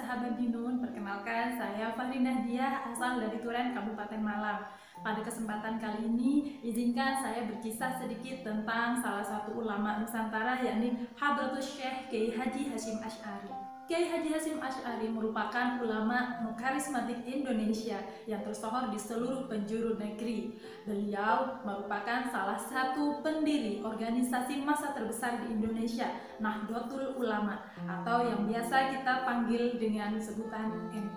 sahabat Binun, perkenalkan saya Fahri Nahdiah, asal dari Turen, Kabupaten Malang. Pada kesempatan kali ini, izinkan saya berkisah sedikit tentang salah satu ulama Nusantara, yakni Hadratus Syekh Kiai Haji Hasyim Asy'ari. Kiai Haji Hasyim Asy'ari merupakan ulama karismatik Indonesia yang tersohor di seluruh penjuru negeri. Beliau merupakan salah satu pendiri organisasi massa terbesar di Indonesia, Nahdlatul Ulama, atau yang biasa kita panggil dengan sebutan NU.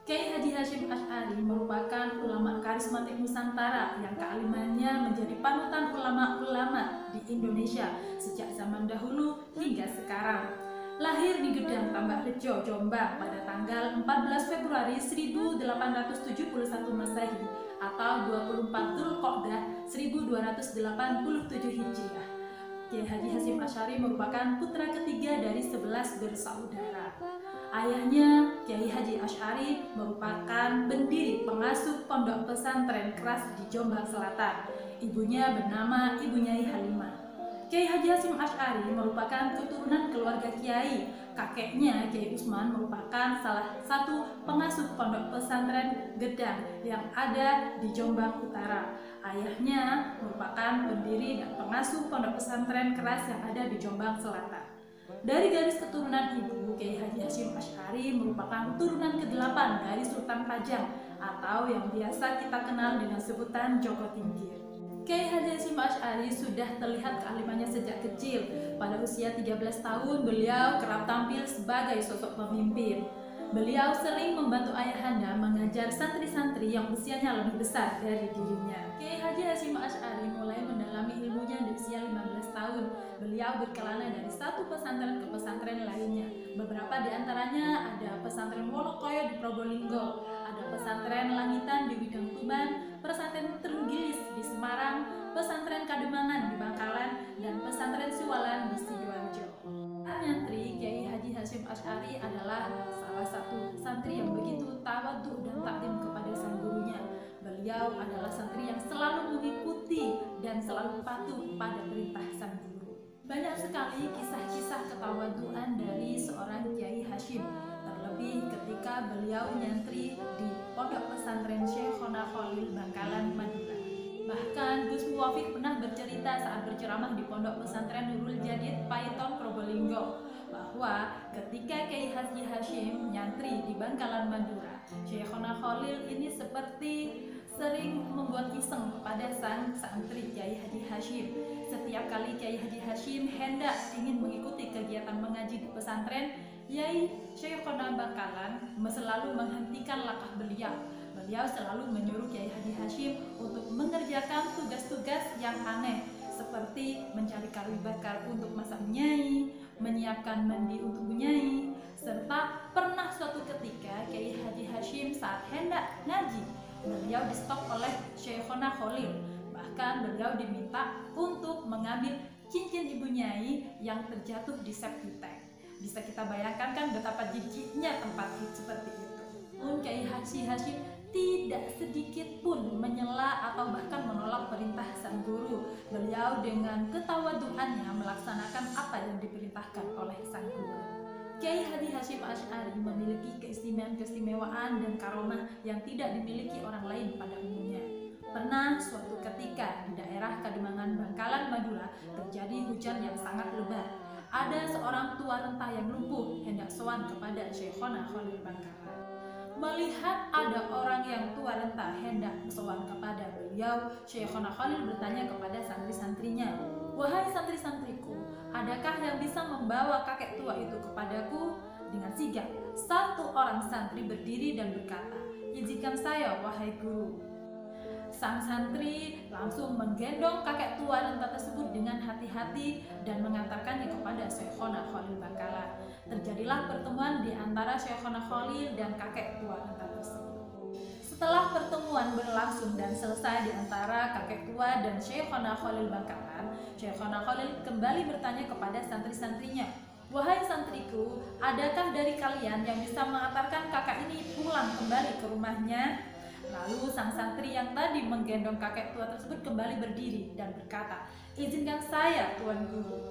Kiai Haji Hasyim Asy'ari merupakan ulama karismatik Nusantara yang kealimannya menjadi panutan ulama-ulama di Indonesia sejak zaman dahulu hingga sekarang. Lahir di Gedang Tambak Rejo, Jombang pada tanggal 14 Februari 1871 Masehi atau 24 Dzulqa'dah 1287 Hijriah. Kiai Haji Hasyim Asy'ari merupakan putra ketiga dari 11 bersaudara. Ayahnya, Kiai Haji Asy'ari, merupakan pendiri pengasuh pondok pesantren keras di Jombang Selatan. Ibunya bernama Ibu Nyai Halimah. Kiai Haji Hasyim Asy'ari merupakan keturunan keluarga kiai. Kakeknya, Kiai Usman, merupakan salah satu pengasuh pondok pesantren Gedang yang ada di Jombang Utara. Ayahnya merupakan pendiri dan pengasuh pondok pesantren keras yang ada di Jombang Selatan. Dari garis keturunan ibu, Kiai Haji Hasyim Asy'ari merupakan turunan ke-8 dari Sultan Pajang atau yang biasa kita kenal dengan sebutan Joko Tingkir. Kiai Haji Hasyim Asy'ari sudah terlihat kealimannya sejak kecil. Pada usia 13 tahun, beliau kerap tampil sebagai sosok pemimpin. Beliau sering membantu ayahanda mengajar santri-santri yang usianya lebih besar dari dirinya. Kiai Haji Hasyim Asy'ari mulai mendalami ilmunya di usia 15 tahun. Beliau berkelana dari satu pesantren ke pesantren lainnya. Beberapa di antaranya ada pesantren Wonokoyo di Probolinggo, ada pesantren Langitan di Widang Tuban, pesantren Terenggilis di Semarang, pesantren Kademangan di Bangkalan, dan pesantren Siwalan di Sidoarjo. Nyantri Kiai Haji Hasyim Asy'ari adalah salah satu santri yang begitu tawadhu dan takdim kepada sang gurunya. Beliau adalah santri yang selalu mengikuti dan selalu patuh pada perintah sang guru. Banyak sekali kisah-kisah ketawadhuan dari seorang Kiai Hasyim, terlebih ketika beliau nyantri di pondok pesantren Syekhona Khalil Bangkalan, Madura. Bahkan Gus Muwafiq pernah bercerita saat berceramah di pondok pesantren Nurul Jadid, Paiton, Probolinggo, bahwa ketika Kiai Haji Hasyim nyantri di Bangkalan, Madura, Syekhona Khalil ini seperti sering membuat iseng kepada sang santri Kiai Haji Hasyim. Setiap kali Kiai Haji Hasyim hendak ingin mengikuti kegiatan mengaji di pesantren, Yai Syekhona Bangkalan selalu menghentikan langkah beliau. Beliau selalu menyuruh Kiai Haji Hasyim untuk mengerjakan tugas-tugas yang aneh, seperti mencari kayu bakar untuk masak nyai, menyiapkan mandi untuk nyai, serta pernah suatu ketika Kiai Haji Hasyim saat hendak ngaji, beliau di-stop oleh Syekhona Khalil. Bahkan beliau diminta untuk mengambil cincin ibu nyai yang terjatuh di septic tank. Bisa kita bayangkan kan betapa jijiknya tempat seperti itu. Kiai Haji Hasyim tidak sedikit pun menyela atau bahkan menolak perintah sang guru. Beliau dengan ketawadhuannya melaksanakan apa yang diperintahkan oleh sang guru. Kiai Haji Hasyim Asy'ari memiliki keistimewaan dan karomah yang tidak dimiliki orang lain pada umumnya. Pernah suatu ketika di daerah Kademangan, Bangkalan, Madura terjadi hujan yang sangat lebat. Ada seorang tua renta yang lumpuh hendak sowan kepada Syekhona Khalil Bangkalan. Melihat ada orang yang tua renta hendak sowan kepada beliau, Syekhona Khalil bertanya kepada santri-santrinya, "Wahai santri-santriku, adakah yang bisa membawa kakek tua itu kepadaku?" Dengan sigap, satu orang santri berdiri dan berkata, "Izinkan saya, wahai guru." Sang santri langsung menggendong kakek tua renta tersebut dengan hati-hati dan mengantarkannya kepada Syekhona Khalil Bangkalan. Terjadilah pertemuan di antara Syekhona Khalil dan kakek tua renta tersebut. Setelah pertemuan berlangsung dan selesai di antara kakek tua dan Syekhona Khalil Bangkalan, Syekhona Khalil kembali bertanya kepada santri-santrinya, "Wahai santriku, adakah dari kalian yang bisa mengantarkan kakak ini pulang kembali ke rumahnya?" Lalu sang santri yang tadi menggendong kakek tua tersebut kembali berdiri dan berkata, "Izinkan saya, Tuan Guru."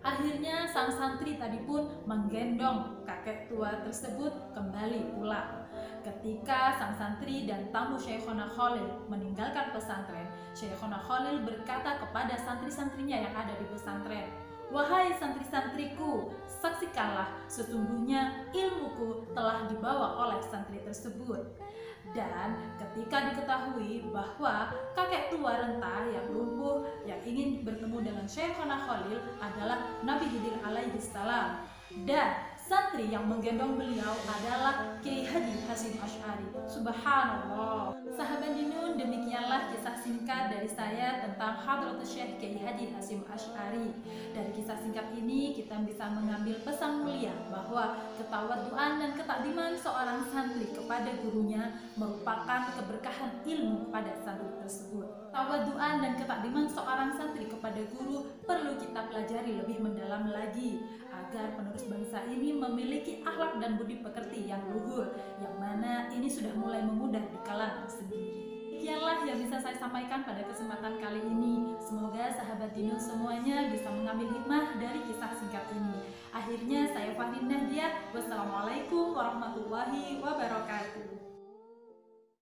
Akhirnya sang santri tadi pun menggendong kakek tua tersebut kembali pulang. Ketika sang santri dan tamu Syekhona Khalil meninggalkan pesantren, Syekhona Khalil berkata kepada santri-santrinya yang ada di pesantren, "Wahai santri-santriku, saksikanlah sesungguhnya ilmuku telah dibawa oleh santri tersebut." Dan ketika diketahui bahwa kakek tua renta yang lumpuh yang ingin bertemu dengan Syekhona Khalil adalah Nabi Khidir alaihi salam, dan santri yang menggendong beliau adalah Kiai Haji Hasyim Asy'ari. Subhanallah. Sahabat Dinun, demikianlah kisah singkat dari saya tentang Hadratus Syekh Kiai Haji Hasyim Asy'ari. Dari kisah singkat ini kita bisa mengambil pesan mulia bahwa ketawaduan dan ketakdiman seorang santri kepada gurunya merupakan keberkahan ilmu pada santri tersebut. Tawaduan dan ketakdiman seorang santri kepada guru perlu kita pelajari lebih mendalam lagi agar penerus bangsa ini memiliki akhlak dan budi pekerti yang luhur, yang mana ini sudah mulai memudar di kalangan sendiri. Demikianlah yang bisa saya sampaikan pada kesempatan kali ini. Semoga sahabat Dinun semuanya bisa mengambil hikmah dari kisah singkat ini. Akhirnya saya Fahrin Nahdiah. Wassalamualaikum warahmatullahi wabarakatuh.